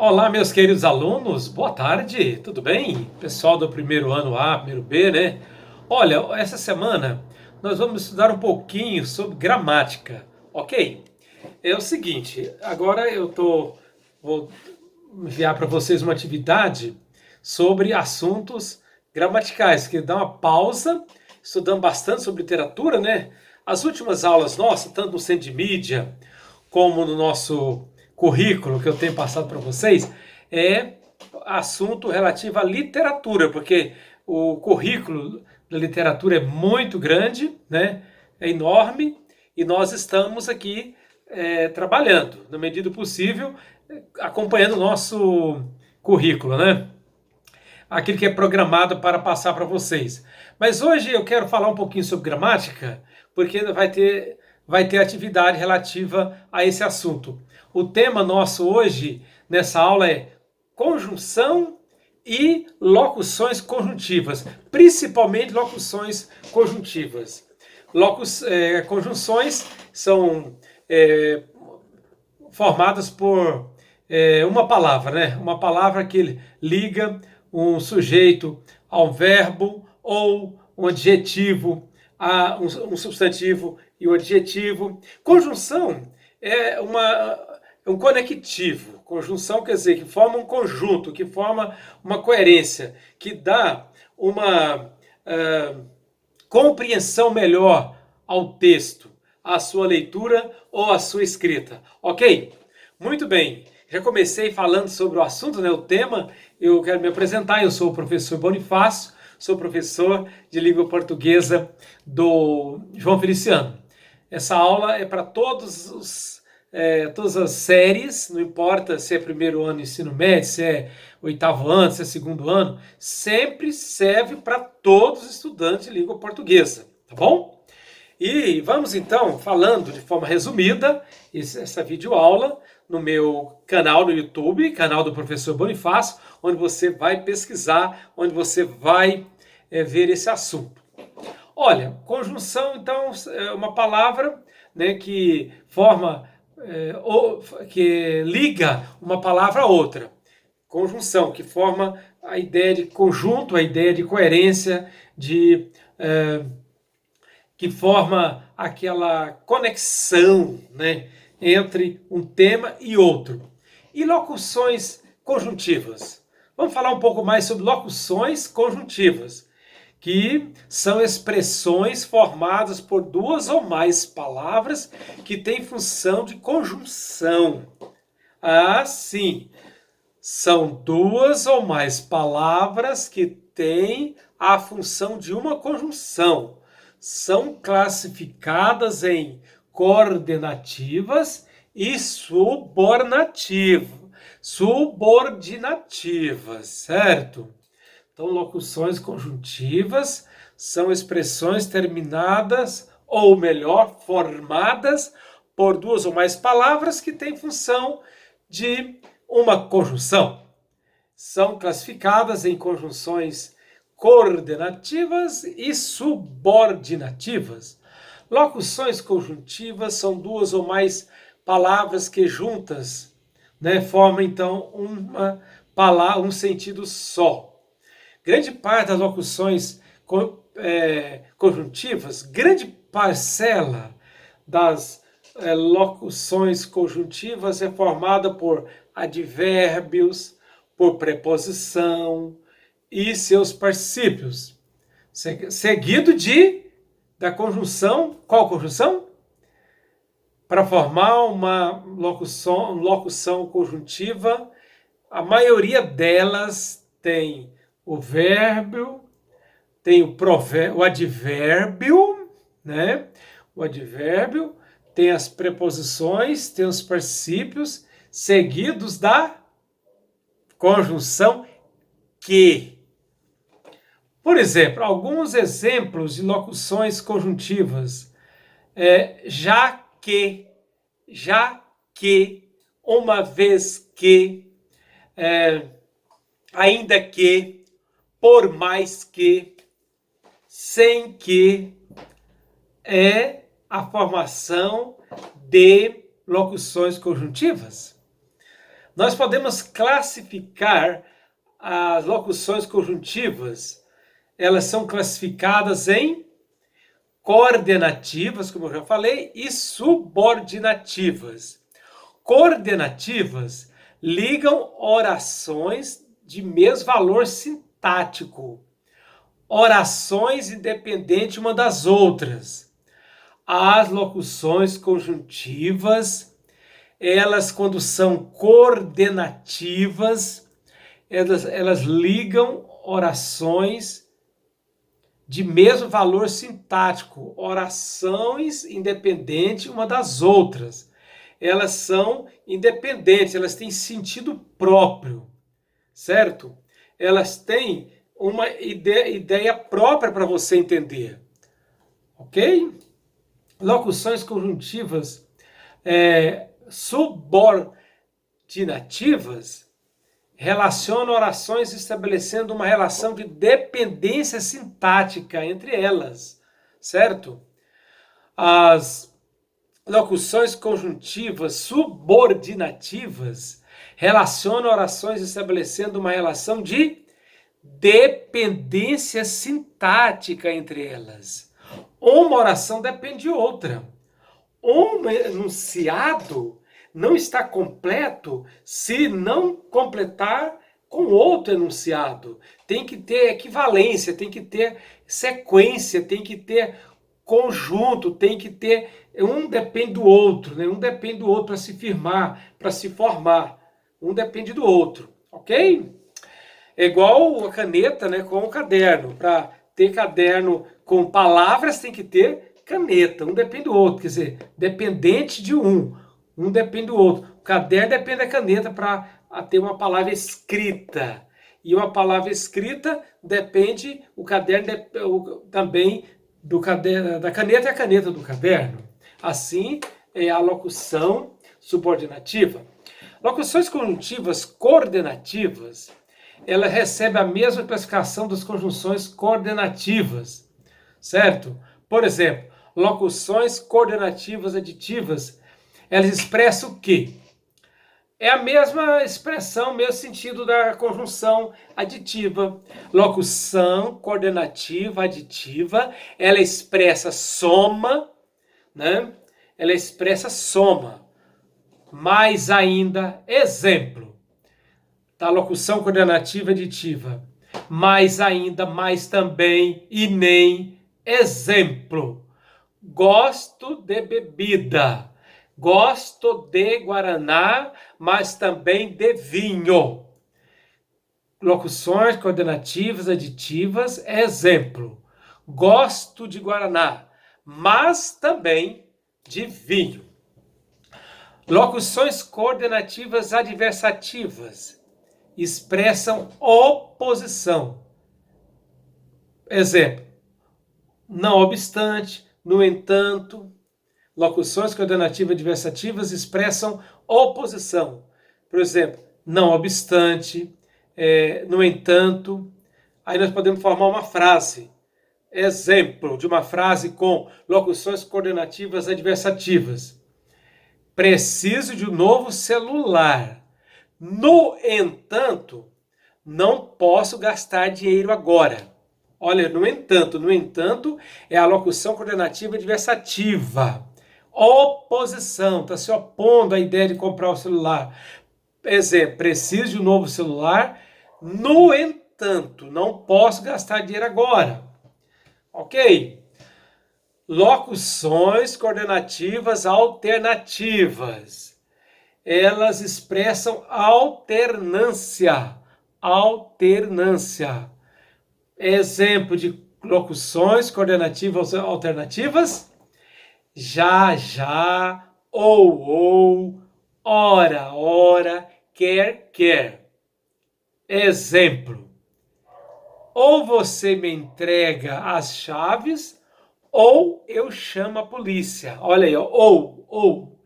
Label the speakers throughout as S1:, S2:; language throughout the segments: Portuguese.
S1: Olá, meus queridos alunos, boa tarde, tudo bem? Pessoal do primeiro ano A, primeiro B, né? Olha, essa semana nós vamos estudar um pouquinho sobre gramática, ok? É o seguinte, agora vou enviar para vocês uma atividade sobre assuntos gramaticais, que dá uma pausa, estudando bastante sobre literatura, né? As últimas aulas nossas, tanto no Centro de Mídia, como no nosso currículo que eu tenho passado para vocês, é assunto relativo à literatura, porque o currículo da literatura é muito grande, né? É enorme, e nós estamos aqui trabalhando, na medida do possível, acompanhando o nosso currículo, né? Aquilo que é programado para passar para vocês. Mas hoje eu quero falar um pouquinho sobre gramática, porque vai ter atividade relativa a esse assunto. O tema nosso hoje, nessa aula, é conjunção e locuções conjuntivas, principalmente locuções conjuntivas. Conjunções são formadas por uma palavra, né? Uma palavra que liga um sujeito a um verbo ou um adjetivo a um substantivo e um adjetivo. Conjunção é um conectivo. Conjunção quer dizer que forma um conjunto, que forma uma coerência, que dá uma compreensão melhor ao texto, à sua leitura ou à sua escrita. Ok? Muito bem. Já comecei falando sobre o assunto, né, o tema. Eu quero me apresentar. Eu sou o professor Bonifácio, sou professor de língua portuguesa do João Feliciano. Essa aula é para todas as séries, não importa se é primeiro ano ensino médio, se é oitavo ano, se é segundo ano, sempre serve para todos os estudantes de língua portuguesa, tá bom? E vamos então, falando de forma resumida, essa videoaula no meu canal no YouTube, canal do professor Bonifácio, onde você vai pesquisar, onde você vai ver esse assunto. Olha, conjunção então é uma palavra, né, que forma, que liga uma palavra a outra. Conjunção, que forma a ideia de conjunto, a ideia de coerência, que forma aquela conexão, né, entre um tema e outro. E locuções conjuntivas. Vamos falar um pouco mais sobre locuções conjuntivas, que são expressões formadas por duas ou mais palavras que têm função de conjunção. Ah, sim, são duas ou mais palavras que têm a função de uma conjunção. São classificadas em coordenativas e subordinativas, certo? Então, locuções conjuntivas são expressões terminadas, ou melhor, formadas por duas ou mais palavras que têm função de uma conjunção. São classificadas em conjunções coordenativas e subordinativas. Locuções conjuntivas são duas ou mais palavras que juntas, né, formam então um sentido só. Grande parte das locuções conjuntivas, grande parcela das locuções conjuntivas é formada por advérbios, por preposição e seus particípios, seguido da conjunção. Qual conjunção? Para formar uma locução conjuntiva, a maioria delas tem o verbo, tem o advérbio, né? O advérbio tem as preposições, tem os particípios, seguidos da conjunção que. Por exemplo, alguns exemplos de locuções conjuntivas. Já que, uma vez que, ainda que, por mais que, sem que, é a formação de locuções conjuntivas. Nós podemos classificar as locuções conjuntivas. Elas são classificadas em coordenativas, como eu já falei, e subordinativas. Coordenativas ligam orações de mesmo valor sintático, orações independentes uma das outras. As locuções conjuntivas, elas quando são coordenativas, elas ligam orações de mesmo valor sintático, orações independentes uma das outras. Elas são independentes, elas têm sentido próprio, certo? Elas têm uma ideia própria para você entender, ok? Locuções conjuntivas subordinativas relacionam orações estabelecendo uma relação de dependência sintática entre elas, certo? As locuções conjuntivas subordinativas relacionam orações estabelecendo uma relação de dependência sintática entre elas. Uma oração depende de outra. Um enunciado não está completo se não completar com outro enunciado. Tem que ter equivalência, tem que ter sequência, tem que ter conjunto, tem que ter... Um depende do outro, né? Um depende do outro para se firmar, para se formar. Um depende do outro, ok? É igual a caneta, né, com o caderno. Para ter caderno com palavras, tem que ter caneta. Um depende do outro, quer dizer, dependente de um depende do outro. O caderno depende da caneta para ter uma palavra escrita. E uma palavra escrita depende, o caderno também do caderno, da caneta e a caneta do caderno. Assim é a locução subordinativa. Locuções conjuntivas coordenativas, ela recebe a mesma classificação das conjunções coordenativas, certo? Por exemplo, locuções coordenativas aditivas, elas expressam o quê? É a mesma expressão, mesmo sentido da conjunção aditiva. Locução coordenativa aditiva, ela expressa soma, né? Ela expressa soma. Mais ainda, exemplo da locução coordenativa aditiva. Mais ainda, mais também e nem, exemplo. Gosto de bebida. Gosto de guaraná, mas também de vinho. Locuções coordenativas aditivas, exemplo. Gosto de guaraná, mas também de vinho. Locuções coordenativas adversativas expressam oposição. Exemplo, não obstante, no entanto. Locuções coordenativas adversativas expressam oposição. Por exemplo, não obstante, no entanto. Aí nós podemos formar uma frase. Exemplo de uma frase com locuções coordenativas adversativas. Preciso de um novo celular. No entanto, não posso gastar dinheiro agora. Olha, no entanto é a locução coordenativa adversativa. Oposição, está se opondo à ideia de comprar o celular. Exemplo, preciso de um novo celular, no entanto, não posso gastar dinheiro agora. Ok? Locuções coordenativas alternativas. Elas expressam alternância. Alternância. Exemplo de locuções coordenativas alternativas. Já, já, ou, ora, ora, quer, quer. Exemplo. Ou você me entrega as chaves, ou eu chamo a polícia. Olha aí, ó, ou.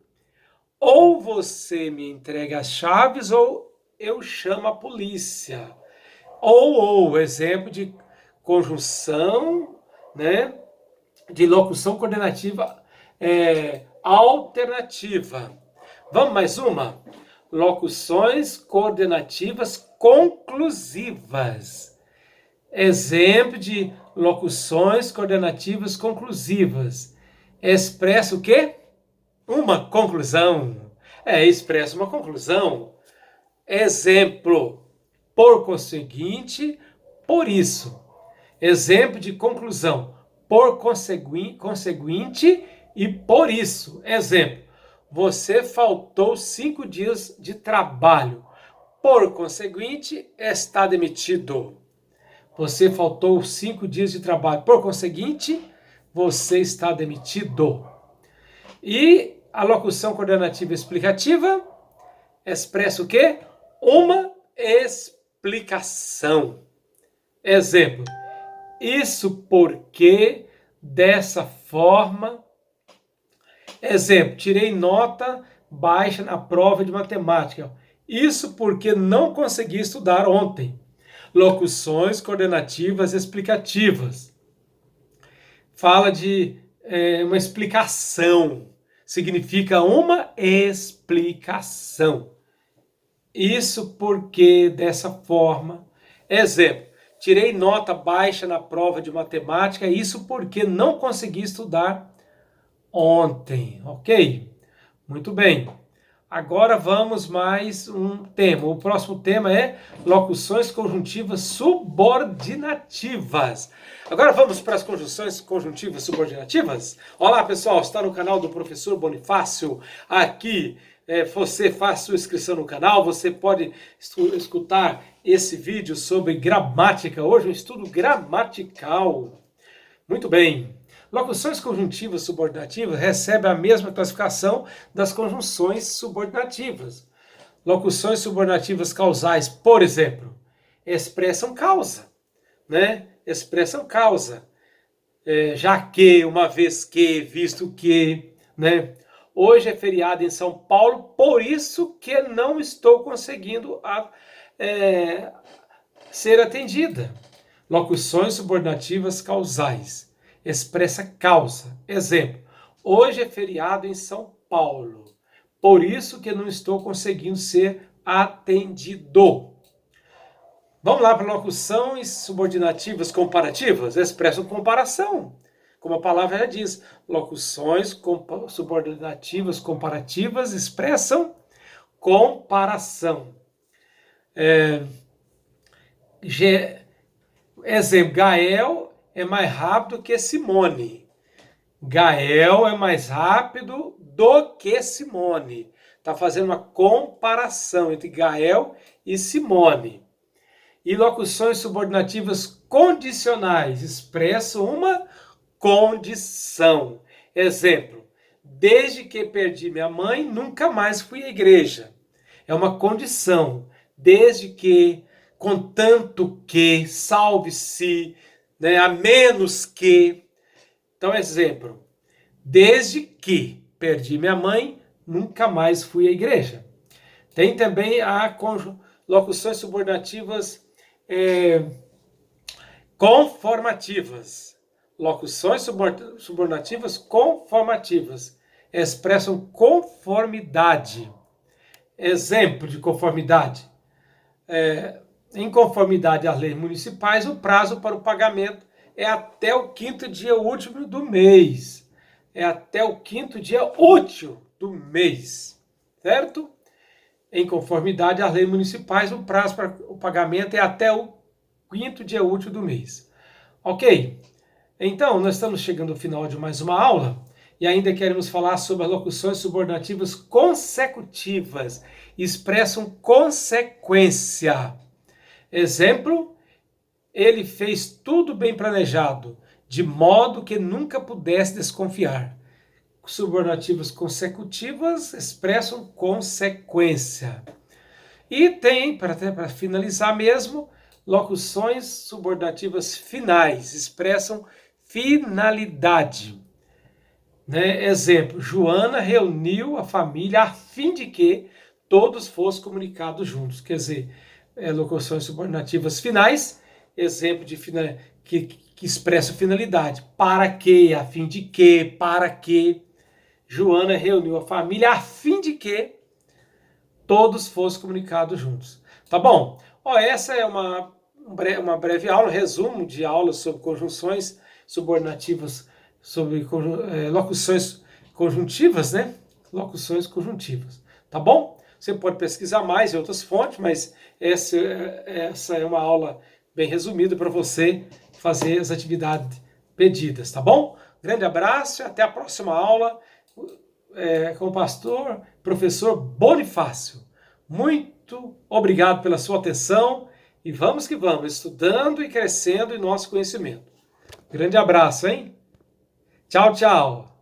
S1: Ou você me entrega as chaves, ou eu chamo a polícia. Ou, exemplo de conjunção, né, de locução coordenativa alternativa. Vamos mais uma? locuções coordenativas conclusivas. Exemplo de locuções coordenativas conclusivas. Expressa o quê? Uma conclusão. Expressa uma conclusão. Exemplo, por conseguinte, por isso. Exemplo de conclusão, por conseguinte e por isso. Exemplo, você faltou 5 dias de trabalho. Por conseguinte, está demitido. Você faltou 5 dias de trabalho. Por conseguinte, você está demitido. E a locução coordenativa explicativa expressa o quê? Uma explicação. Exemplo, isso porque, dessa forma. Exemplo, tirei nota baixa na prova de matemática. Isso porque não consegui estudar ontem. Locuções coordenativas explicativas. Fala de uma explicação. Significa uma explicação. Isso porque, dessa forma. Exemplo, tirei nota baixa na prova de matemática. Isso porque não consegui estudar ontem. Ok? Muito bem. Agora vamos mais um tema. O próximo tema é locuções conjuntivas subordinativas. Agora vamos para as conjunções conjuntivas subordinativas? Olá pessoal, está no canal do Professor Bonifácio. Aqui você faz sua inscrição no canal, você pode escutar esse vídeo sobre gramática. Hoje um estudo gramatical. Muito bem. Locuções conjuntivas subordinativas recebem a mesma classificação das conjunções subordinativas. Locuções subordinativas causais, por exemplo, expressam causa, né? Expressam causa. Já que, uma vez que, visto que, né? Hoje é feriado em São Paulo, por isso que não estou conseguindo ser atendida. Locuções subordinativas causais. Expressa causa. Exemplo, hoje é feriado em São Paulo, por isso que não estou conseguindo ser atendido. Vamos lá para locuções subordinativas comparativas. Expressam comparação, como a palavra já diz. Locuções subordinativas comparativas expressam comparação. Exemplo, Gael é mais rápido que Simone. Gael é mais rápido do que Simone. Está fazendo uma comparação entre Gael e Simone. E locuções subordinativas condicionais expressam uma condição. Exemplo, desde que perdi minha mãe, nunca mais fui à igreja. É uma condição. Desde que, contanto que, salve-se, né, a menos que. Então, exemplo, desde que perdi minha mãe, nunca mais fui à igreja. Tem também a locuções subordinativas conformativas. Locuções subordinativas conformativas expressam conformidade. Exemplo de conformidade. Em conformidade às leis municipais, o prazo para o pagamento é até o 5º dia útil do mês. É até o 5º dia útil do mês. Certo? Em conformidade às leis municipais, o prazo para o pagamento é até o 5º dia útil do mês. Ok? Então, nós estamos chegando ao final de mais uma aula e ainda queremos falar sobre as locuções subordinativas consecutivas. Expressam consequência. Exemplo, ele fez tudo bem planejado, de modo que nunca pudesse desconfiar. Subordinativas consecutivas expressam consequência. E tem, para finalizar mesmo, locuções subordinativas finais, expressam finalidade. Né? Exemplo, Joana reuniu a família a fim de que todos fossem comunicados juntos. Quer dizer, locuções subordinativas finais, exemplo de que expressa finalidade. Para que, a fim de que, para que. Joana reuniu a família a fim de que todos fossem comunicados juntos. Tá bom? Ó, essa é uma breve aula, um resumo de aulas sobre conjunções subordinativas, sobre locuções conjuntivas, né? Locuções conjuntivas. Tá bom? Você pode pesquisar mais em outras fontes, mas essa é uma aula bem resumida para você fazer as atividades pedidas, tá bom? Grande abraço e até a próxima aula com o pastor, professor Bonifácio. Muito obrigado pela sua atenção e vamos que vamos, estudando e crescendo em nosso conhecimento. Grande abraço, hein? Tchau, tchau!